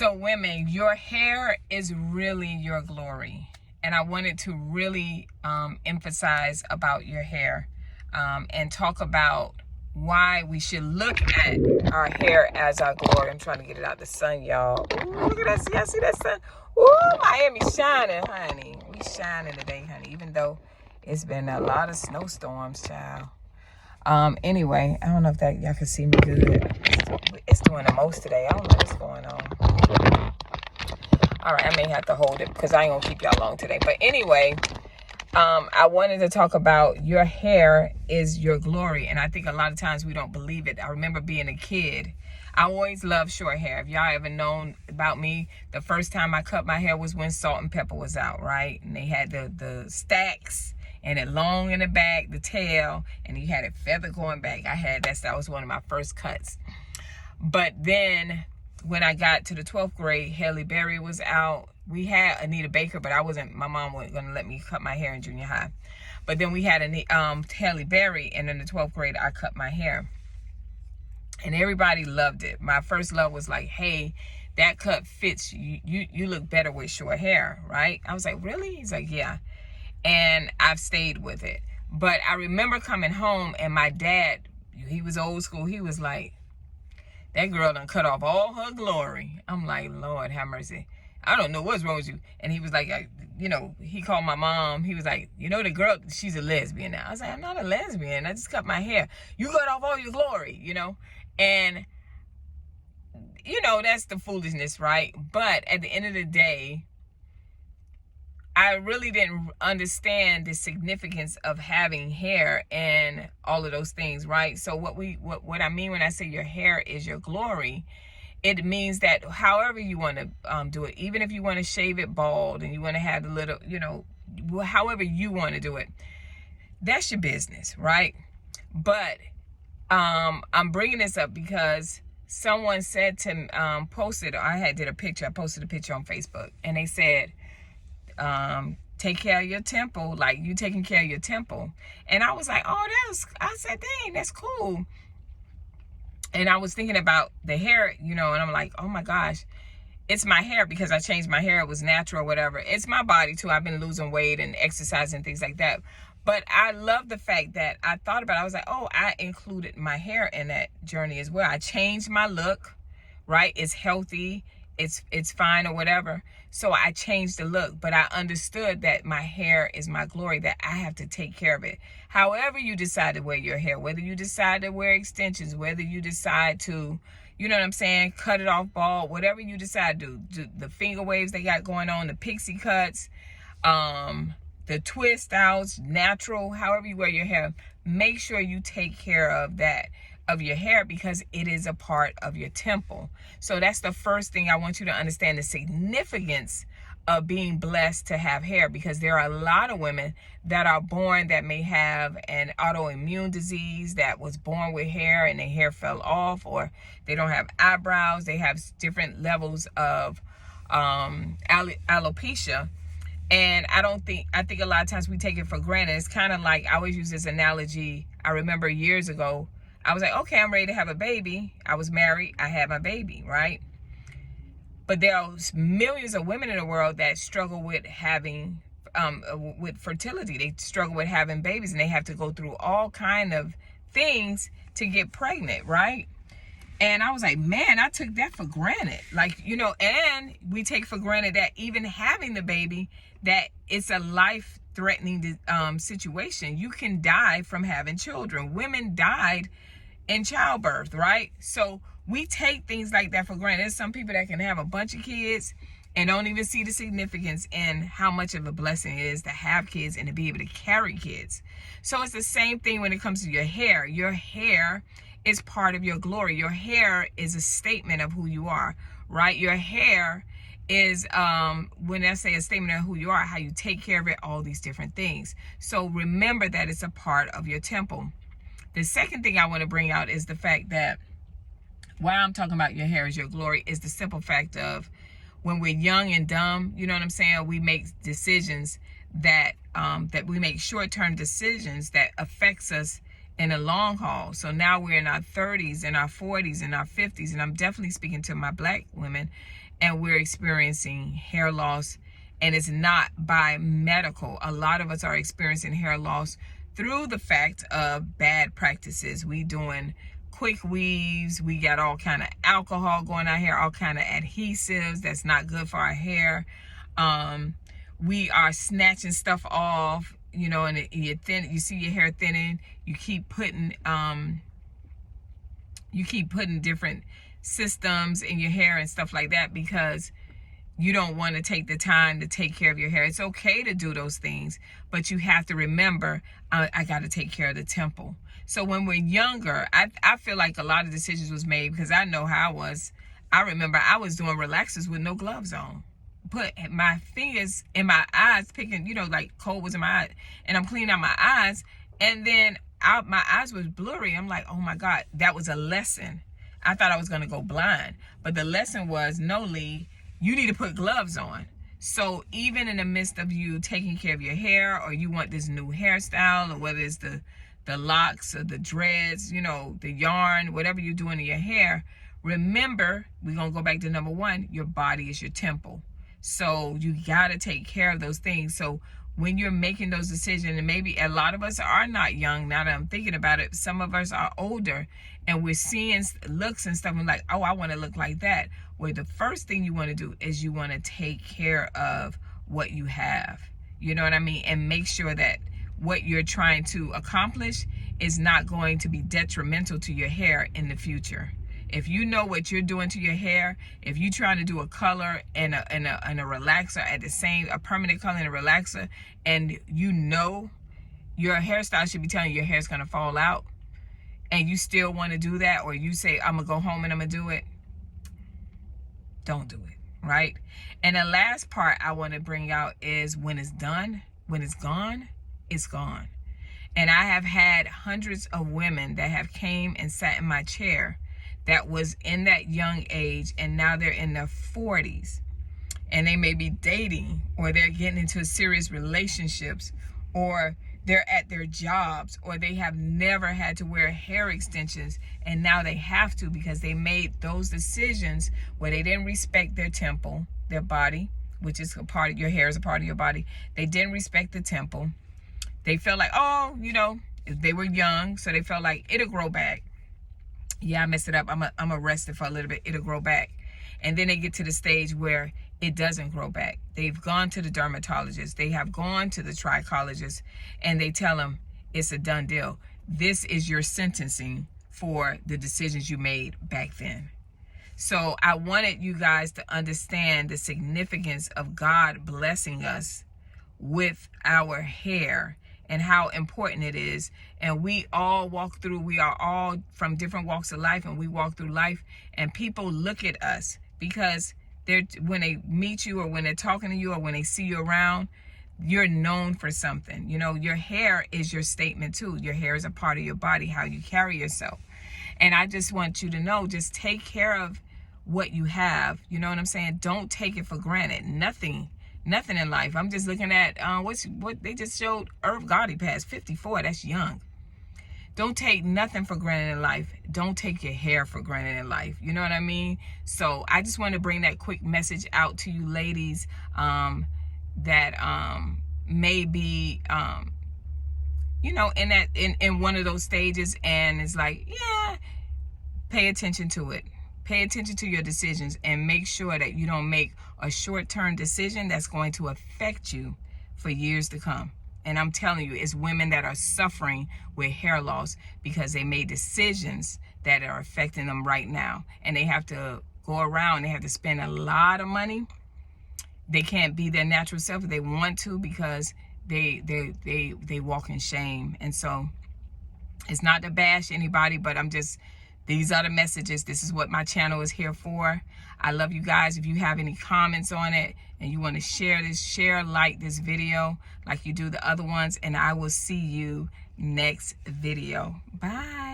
So women, your hair is really your glory. And I wanted to really emphasize about your hair and talk about why we should look at our hair as our glory. I'm trying to get it out the sun, y'all. Ooh, look at that. Y'all see that sun? Ooh, Miami's shining, honey. We shining today, honey, even though it's been a lot of snowstorms, child. Anyway, I don't know if that y'all can see me good. It's doing the most today. I don't know what's going on. All right, I may have to hold it because I ain't gonna keep y'all long today. But anyway, I wanted to talk about your hair is your glory. And I think a lot of times we don't believe it. I remember being a kid. I always loved short hair. If y'all ever known about me, the first time I cut my hair was when Salt and Pepper was out, right? And they had the stacks and it long in the back, the tail, and you had it feather going back. I had that was one of my first cuts. But then when I got to the 12th grade, Halle Berry was out. We had Anita Baker, but my mom wasn't going to let me cut my hair in junior high. But then we had Halle Berry, and in the 12th grade, I cut my hair. And everybody loved it. My first love was like, hey, that cut fits. You look better with short hair, right? I was like, really? He's like, yeah. And I've stayed with it. But I remember coming home, and my dad, he was old school. He was like, that girl done cut off all her glory. I'm like, Lord have mercy. I don't know what's wrong with you. And he was like, he called my mom. He was like, the girl, she's a lesbian now. I was like, I'm not a lesbian. I just cut my hair. You cut off all your glory, And, that's the foolishness, right? But at the end of the day, I really didn't understand the significance of having hair and all of those things, right? So what I mean when I say your hair is your glory, it means that however you want to do it, even if you want to shave it bald and you want to have the little, however you want to do it, that's your business, right? But I'm bringing this up because someone said to I posted a picture on Facebook, and they said, take care of your temple, like you taking care of your temple. And I was like, I said, dang, that's cool. And I was thinking about the hair, and I'm like, oh my gosh, it's my hair because I changed my hair. It was natural or whatever. It's my body too. I've been losing weight and exercising and things like that. But I love the fact that I thought about it. I was like, I included my hair in that journey as well. I changed my look, right? It's healthy. It's fine or whatever. So I changed the look, but I understood that my hair is my glory, that I have to take care of it. However you decide to wear your hair, whether you decide to wear extensions, whether you decide to, cut it off bald, whatever you decide to do, the finger waves they got going on, the pixie cuts, the twist outs, natural, however you wear your hair, make sure you take care of that, of your hair, because it is a part of your temple. So that's the first thing I want you to understand, the significance of being blessed to have hair, because there are a lot of women that are born that may have an autoimmune disease that was born with hair and their hair fell off, or they don't have eyebrows, they have different levels of alopecia. And I think a lot of times we take it for granted. It's kind of like, I always use this analogy. I remember years ago, I was like, okay, I'm ready to have a baby. I was married. I had my baby, right? But there are millions of women in the world that struggle with having, with fertility. They struggle with having babies, and they have to go through all kind of things to get pregnant, right? And I was like, man, I took that for granted. Like, and we take for granted that even having the baby, that it's a life-threatening situation. You can die from having children. Women died in childbirth, right? So we take things like that for granted. There's some people that can have a bunch of kids and don't even see the significance in how much of a blessing it is to have kids and to be able to carry kids. So it's the same thing when it comes to your hair. Your hair is part of your glory. Your hair is a statement of who you are, right? Your hair is, when I say a statement of who you are, how you take care of it, all these different things. So remember that it's a part of your temple. The second thing I want to bring out is the fact that why I'm talking about your hair is your glory is the simple fact of when we're young and dumb, we make decisions that we make short-term decisions that affects us in the long haul. So now we're in our 30s and our 40s and our 50s, and I'm definitely speaking to my black women, and we're experiencing hair loss, and it's not by medical. A lot of us are experiencing hair loss through the fact of bad practices. We doing quick weaves, we got all kind of alcohol going out here, all kind of adhesives that's not good for our hair. We are snatching stuff off, you know, and you see your hair thinning. You keep putting different systems in your hair and stuff like that because you don't want to take the time to take care of your hair. It's okay to do those things, but you have to remember, I got to take care of the temple. So when we're younger, I feel like a lot of decisions was made because I know how I was. I remember I was doing relaxers with no gloves on. Put my fingers in my eyes, picking, you know, like cold was in my eye, and I'm cleaning out my eyes, and then my eyes was blurry. I'm like, oh my God, that was a lesson. I thought I was going to go blind, but the lesson was, no, Lee, you need to put gloves on. So even in the midst of you taking care of your hair, or you want this new hairstyle, or whether it's the locks or the dreads, you know, the yarn, whatever you're doing to your hair, remember, we're going to go back to number one, your body is your temple. So you got to take care of those things. So when you're making those decisions, and maybe a lot of us are not young, now that I'm thinking about it, some of us are older, and we're seeing looks and stuff, and like, oh, I want to look like that. Well, the first thing you want to do is you want to take care of what you have. You know what I mean? And make sure that what you're trying to accomplish is not going to be detrimental to your hair in the future. If you know what you're doing to your hair, if you're trying to do a color and a relaxer at the same, a permanent color and a relaxer, and you know your hairstyle should be telling you your hair's going to fall out, and you still want to do that, or you say, I'm going to go home and I'm going to do it, don't do it, right? And the last part I want to bring out is when it's done, when it's gone, it's gone. And I have had hundreds of women that have came and sat in my chair that was in that young age, and now they're in their 40s, and they may be dating, or they're getting into serious relationships, or they're at their jobs, or they have never had to wear hair extensions, and now they have to because they made those decisions where they didn't respect their temple, their body, which is a part of your hair, is a part of your body. They didn't respect the temple. They felt like, oh, you know, they were young, so they felt like it'll grow back. Yeah, I messed it up. I'm arrested for a little bit. It'll grow back. And then they get to the stage where it doesn't grow back. They've gone to the dermatologist. They have gone to the trichologist, and they tell them it's a done deal. This is your sentencing for the decisions you made back then. So I wanted you guys to understand the significance of God blessing us with our hair and how important it is. And we all walk through, we are all from different walks of life, and we walk through life, and people look at us because when they meet you, or when they're talking to you, or when they see you around, you're known for something. You know, your hair is your statement too. Your hair is a part of your body, how you carry yourself. And I just want you to know, just take care of what you have. You know what I'm saying? Don't take it for granted. Nothing in life. I'm just looking at what they just showed. Irv Gotti passed 54. That's young. Don't take nothing for granted in life. Don't take your hair for granted in life. You know what I mean? So I just want to bring that quick message out to you ladies that may be you know, in one of those stages, and it's like, yeah, pay attention to it. Pay attention to your decisions, and make sure that you don't make a short-term decision that's going to affect you for years to come. And I'm telling you, it's women that are suffering with hair loss because they made decisions that are affecting them right now. And they have to go around, they have to spend a lot of money. They can't be their natural self if they want to, because they walk in shame. And so it's not to bash anybody, but these are the messages. This is what my channel is here for. I love you guys. If you have any comments on it and you want to share this, like this video like you do the other ones, and I will see you next video. Bye.